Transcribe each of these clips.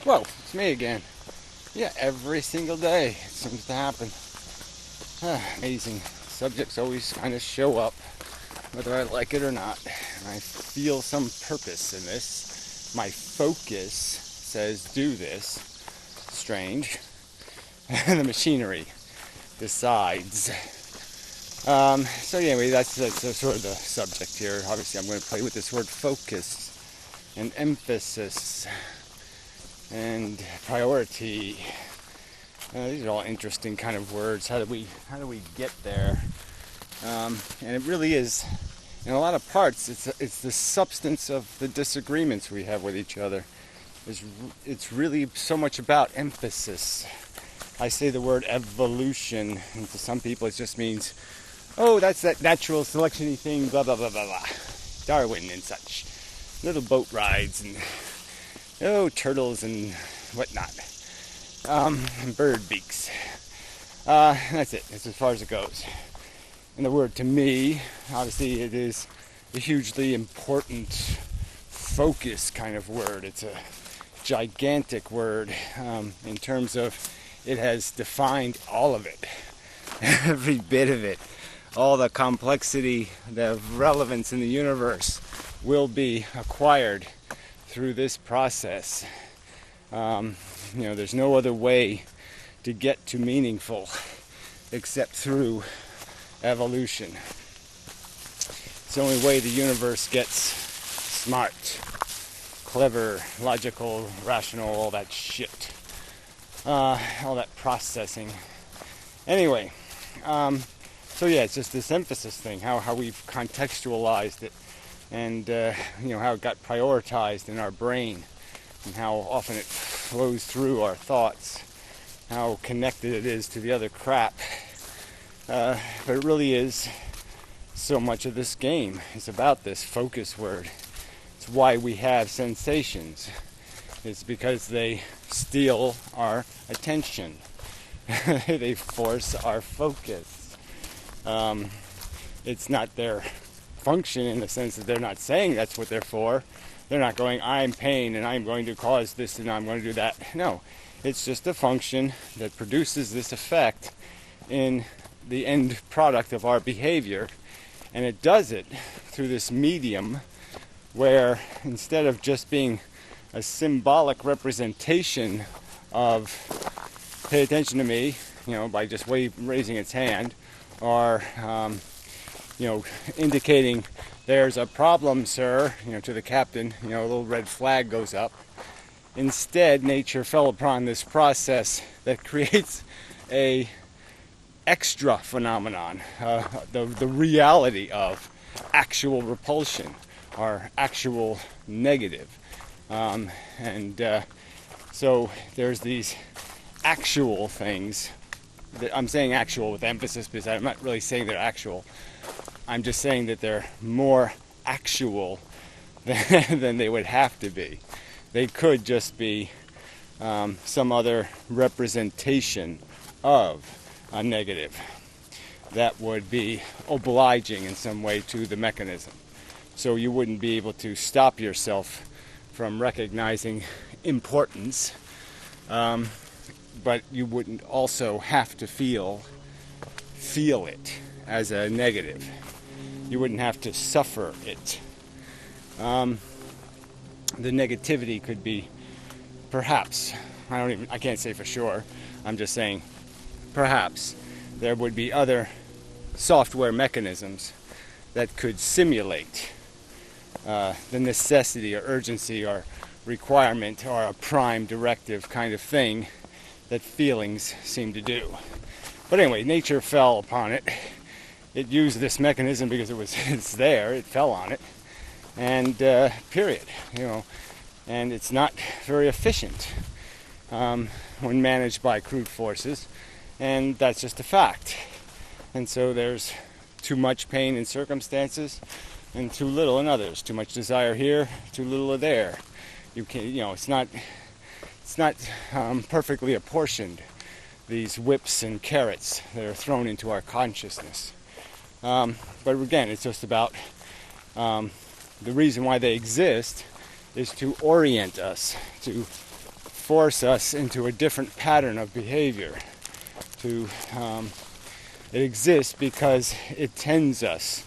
Whoa, it's me again. Yeah, every single day it seems to happen. Amazing. Subjects always kind of show up, whether I like it or not. And I feel some purpose in this. My focus says do this. Strange. And the machinery decides. So anyway, that's sort of the subject here. Obviously, I'm going to play with this word focus and emphasis and priority. These are all interesting kind of words. How do we get there? And it really is, in a lot of parts, it's the substance of the disagreements we have with each other. It's really so much about emphasis. I say the word evolution, and to some people it just means, oh, that's that natural selection-y thing, blah, blah, blah, blah, blah. Darwin and such. Little boat rides and, turtles and whatnot. And bird beaks. That's it. That's as far as it goes. And the word to me, obviously it is a hugely important focus kind of word. It's a gigantic word in terms of it has defined all of it. Every bit of it. All the complexity, the relevance in the universe will be acquired through this process. There's no other way to get to meaningful except through evolution. It's the only way the universe gets smart, clever, logical, rational, all that shit. All that processing. Anyway, so yeah, it's just this emphasis thing, how we've contextualized it, and how it got prioritized in our brain, and how often it flows through our thoughts, how connected it is to the other crap. But it really is so much of this game. It's about this focus word. It's why we have sensations. It's because they steal our attention. They force our focus. It's not their function in the sense that they're not saying that's what they're for. They're not going, I'm pain and I'm going to cause this and I'm going to do that. No, it's just a function that produces this effect in the end product of our behavior. And it does it through this medium where instead of just being a symbolic representation of pay attention to me, by just raising its hand, or indicating there's a problem, sir, to the captain, a little red flag goes up. Instead, nature fell upon this process that creates a extra phenomenon, the reality of actual repulsion or actual negative. So there's these actual things. I'm saying actual with emphasis because I'm not really saying they're actual. I'm just saying that they're more actual than they would have to be. They could just be some other representation of a negative that would be obliging in some way to the mechanism. So you wouldn't be able to stop yourself from recognizing importance, but you wouldn't also have to feel it as a negative. You wouldn't have to suffer it. The negativity could be, perhaps, I can't say for sure, I'm just saying, perhaps there would be other software mechanisms that could simulate the necessity or urgency or requirement or a prime directive kind of thing that feelings seem to do. But anyway, nature fell upon it. It used this mechanism because it's there, it fell on it, and period. And it's not very efficient when managed by crude forces, and that's just a fact. And so there's too much pain in circumstances and too little in others. Too much desire here, too little there. It's not perfectly apportioned, these whips and carrots that are thrown into our consciousness. But again, it's just about the reason why they exist is to orient us, to force us into a different pattern of behavior. It exists because it tends us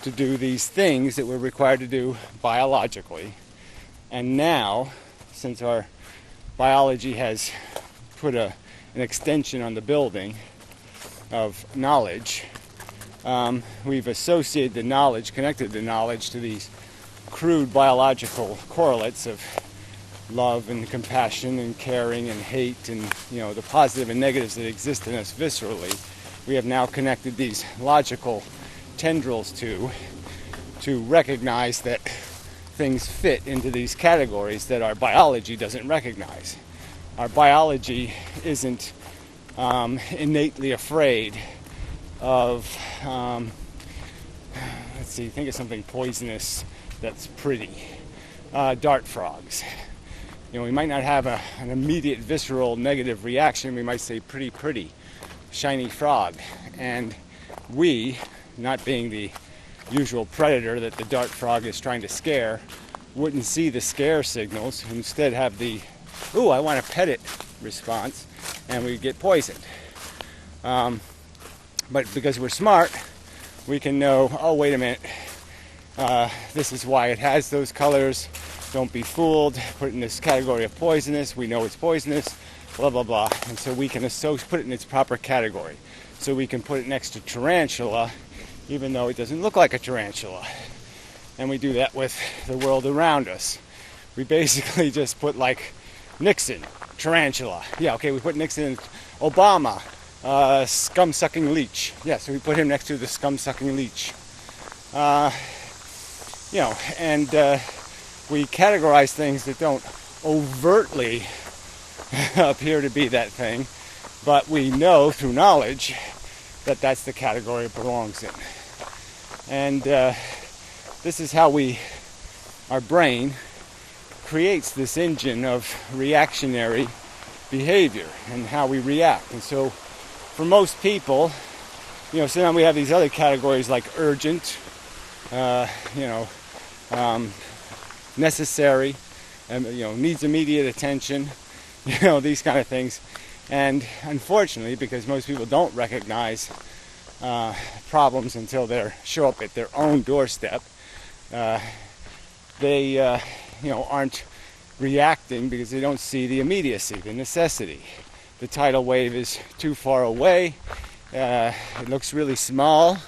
to do these things that we're required to do biologically. And now, since our biology has put an extension on the building of knowledge, we've associated the knowledge, connected the knowledge to these crude biological correlates of love and compassion and caring and hate and, the positive and negatives that exist in us viscerally. We have now connected these logical tendrils to recognize that things fit into these categories that our biology doesn't recognize. Our biology isn't innately afraid of, think of something poisonous that's pretty. Dart frogs. We might not have an immediate visceral negative reaction. We might say pretty, shiny frog. And we, not being the usual predator that the dart frog is trying to scare, wouldn't see the scare signals, instead have the, ooh, I want to pet it response, and we get poisoned. But because we're smart, we can know, oh, wait a minute, this is why it has those colors. Don't be fooled. Put it in this category of poisonous. We know it's poisonous, blah, blah, blah. And so we can put it in its proper category. So we can put it next to tarantula, even though it doesn't look like a tarantula. And we do that with the world around us. We basically just put like Nixon, tarantula. Yeah, okay, we put Nixon, Obama, scum-sucking leech. Yeah, so we put him next to the scum-sucking leech. We categorize things that don't overtly appear to be that thing, but we know through knowledge that that's the category it belongs in. And this is how our brain creates this engine of reactionary behavior and how we react. And so for most people, sometimes we have these other categories like urgent, necessary, needs immediate attention, these kind of things. And unfortunately, because most people don't recognize problems until they show up at their own doorstep, they aren't reacting because they don't see the immediacy, the necessity. The tidal wave is too far away. It looks really small,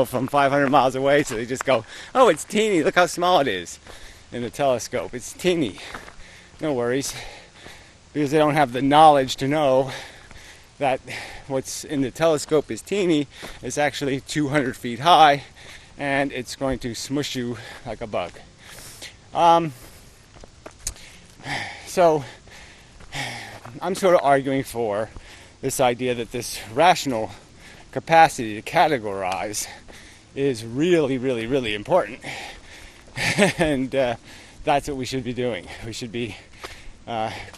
from 500 miles away, so they just go, oh, it's teeny, look how small it is in the telescope. It's teeny. No worries. Because they don't have the knowledge to know that what's in the telescope is teeny, is actually 200 feet high, and it's going to smush you like a bug. So I'm sort of arguing for this idea that this rational capacity to categorize is really, really, really important. And that's what we should be doing. We should be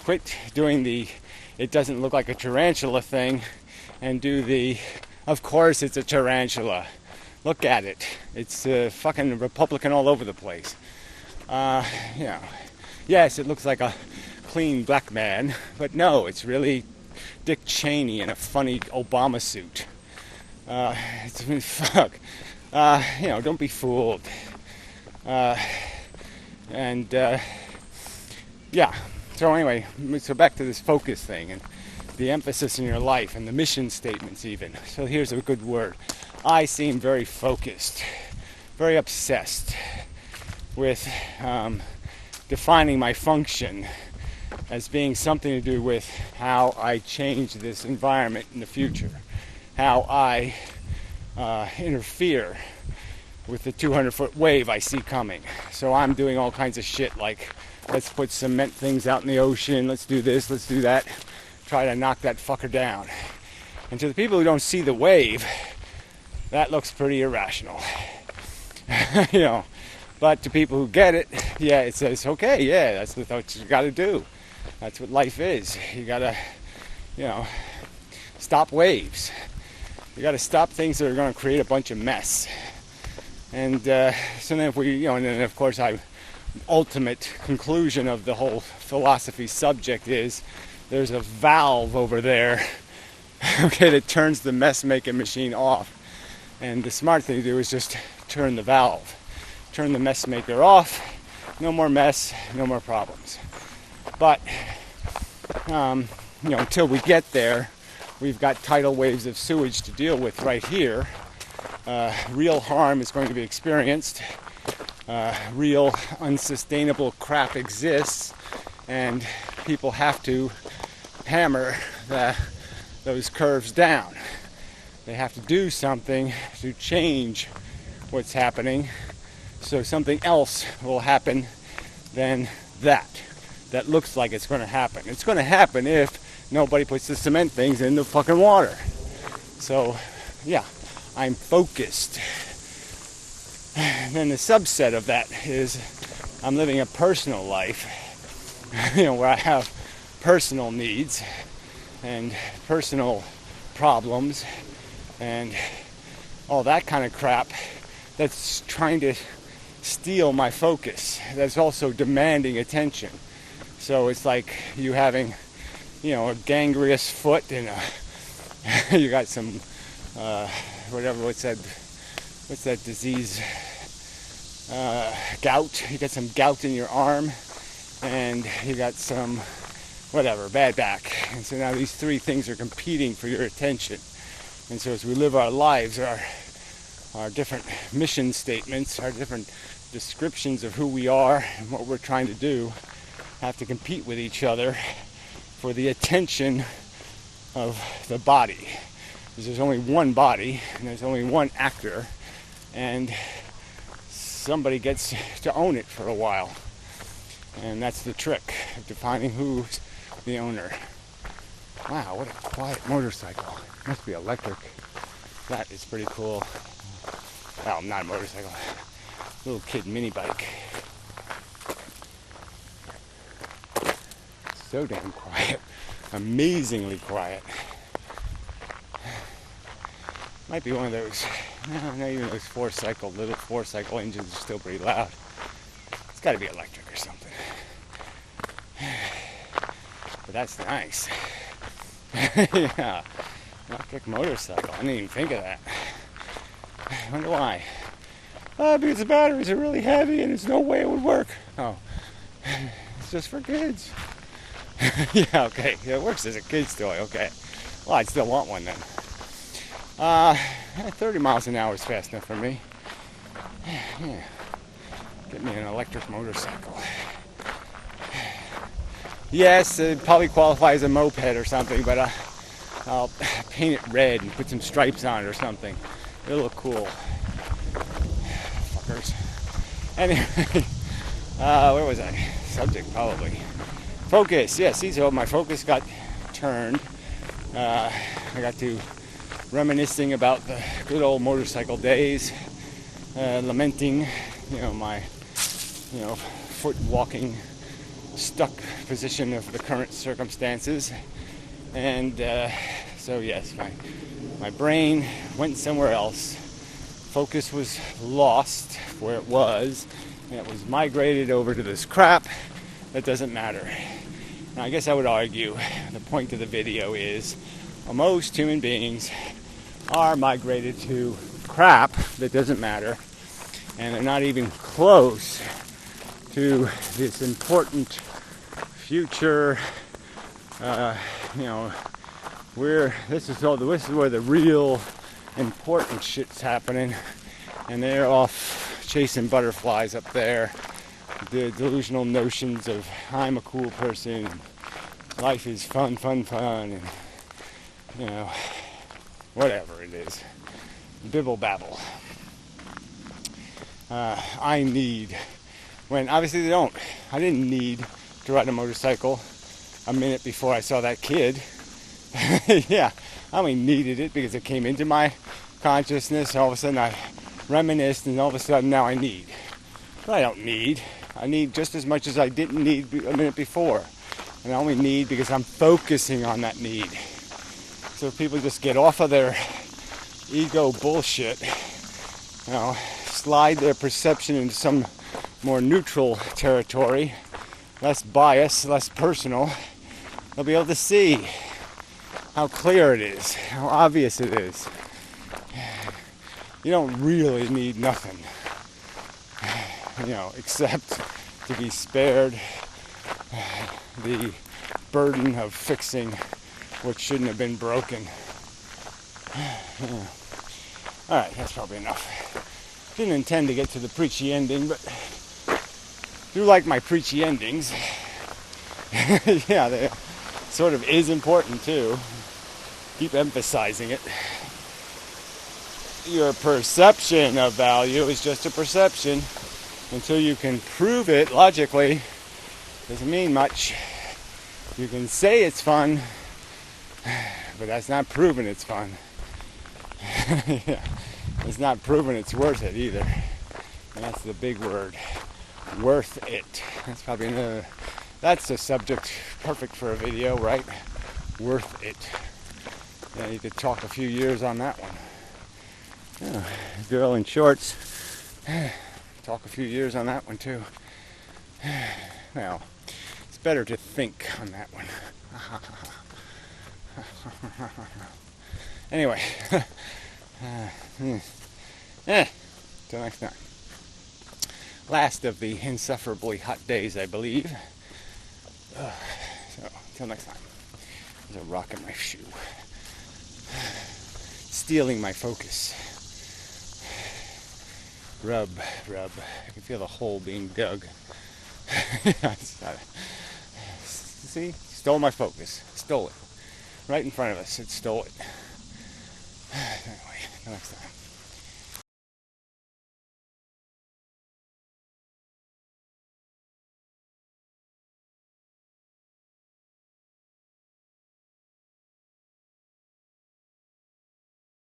quit doing the it doesn't look like a tarantula thing and do the of course it's a tarantula. Look at it. It's fucking Republican all over the place. Yes, it looks like a clean black man, but no, it's really Dick Cheney in a funny Obama suit. Fuck. Don't be fooled. So anyway, so back to this focus thing and the emphasis in your life and the mission statements even. So here's a good word. I seem very focused, very obsessed with defining my function as being something to do with how I change this environment in the future, how I interfere with the 200-foot wave I see coming. So I'm doing all kinds of shit like, let's put cement things out in the ocean, let's do this, let's do that, try to knock that fucker down. And to the people who don't see the wave, that looks pretty irrational. But to people who get it, yeah, it says, okay, yeah, that's what you gotta do. That's what life is. You gotta, stop waves. You gotta stop things that are gonna create a bunch of mess. And so then if we, and then of course I ultimate conclusion of the whole philosophy subject is there's a valve over there, okay, that turns the mess making machine off. And the smart thing to do is just turn the valve, turn the mess maker off. No more mess, no more problems. But until we get there, we've got tidal waves of sewage to deal with right here. Real harm is going to be experienced. Real unsustainable crap exists, and people have to hammer those curves down. They have to do something to change what's happening, so something else will happen than that looks like it's going to happen. It's going to happen if nobody puts the cement things in the fucking water. So, yeah, I'm focused. And then the subset of that is I'm living a personal life, where I have personal needs and personal problems and all that kind of crap that's trying to steal my focus, that's also demanding attention. So it's like you having, a gangrenous foot and you got some, what's that disease? Gout. You got some gout in your arm, and you got some, bad back. And so now these three things are competing for your attention. And so as we live our lives, our different mission statements, our different descriptions of who we are and what we're trying to do have to compete with each other for the attention of the body. Because there's only one body, and there's only one actor, and somebody gets to own it for a while. And that's the trick of defining who's the owner. Wow, what a quiet motorcycle. Must be electric. That is pretty cool. Well, not a motorcycle. Little kid mini bike. So damn quiet. Amazingly quiet. Might be one of those, not even those little four-cycle engines are still pretty loud. It's got to be electric or something. But that's nice. Yeah, electric motorcycle. I didn't even think of that. I wonder why. Because the batteries are really heavy and there's no way it would work. Oh, it's just for kids. Yeah, okay. Yeah, it works as a kid's toy. Okay. Well, I'd still want one then. 30 miles an hour is fast enough for me. Yeah. Get me an electric motorcycle. Yes, it probably qualifies as a moped or something, but I'll paint it red and put some stripes on it or something. It'll look cool. Fuckers. Anyway, where was I? Subject, probably. Focus. Yeah, see, so my focus got turned. I got to reminiscing about the good old motorcycle days, lamenting, my, foot walking stuck position of the current circumstances. And so yes, my brain went somewhere else. Focus was lost where it was, and it was migrated over to this crap that doesn't matter. Now, I guess I would argue the point of the video is most human beings are migrated to crap that doesn't matter, and they're not even close to this important future. This is where the real important shit's happening, and they're off chasing butterflies up there. The delusional notions of I'm a cool person, life is fun, and whatever it is, bibble babble. I need, when obviously they don't. I didn't need to ride a motorcycle a minute before I saw that kid. Yeah, I only needed it because it came into my consciousness, and all of a sudden I reminisced, and all of a sudden now I need. But I don't need. I need just as much as I didn't need a minute before. And I only need because I'm focusing on that need. So if people just get off of their ego bullshit, slide their perception into some more neutral territory, less bias, less personal, they'll be able to see how clear it is, how obvious it is. You don't really need nothing, except to be spared the burden of fixing what shouldn't have been broken. Alright, that's probably enough. Didn't intend to get to the preachy ending, but do like my preachy endings. Yeah, they sort of is important too. Keep emphasizing it. Your perception of value is just a perception. Until you can prove it logically, doesn't mean much. You can say it's fun, but that's not proving it's fun. Yeah. It's not proving it's worth it either. And that's the big word. Worth it. That's probably that's a subject perfect for a video, right? Worth it. Yeah, you could talk a few years on that one. Yeah, girl in shorts. Talk a few years on that one too. Well, it's better to think on that one. Anyway, till next time. Last of the insufferably hot days, I believe. So, till next time. There's a rock in my shoe. Stealing my focus. Rub. I can feel the hole being dug. See? Stole my focus. Stole it. Right in front of us. It stole it. Anyway, till next time.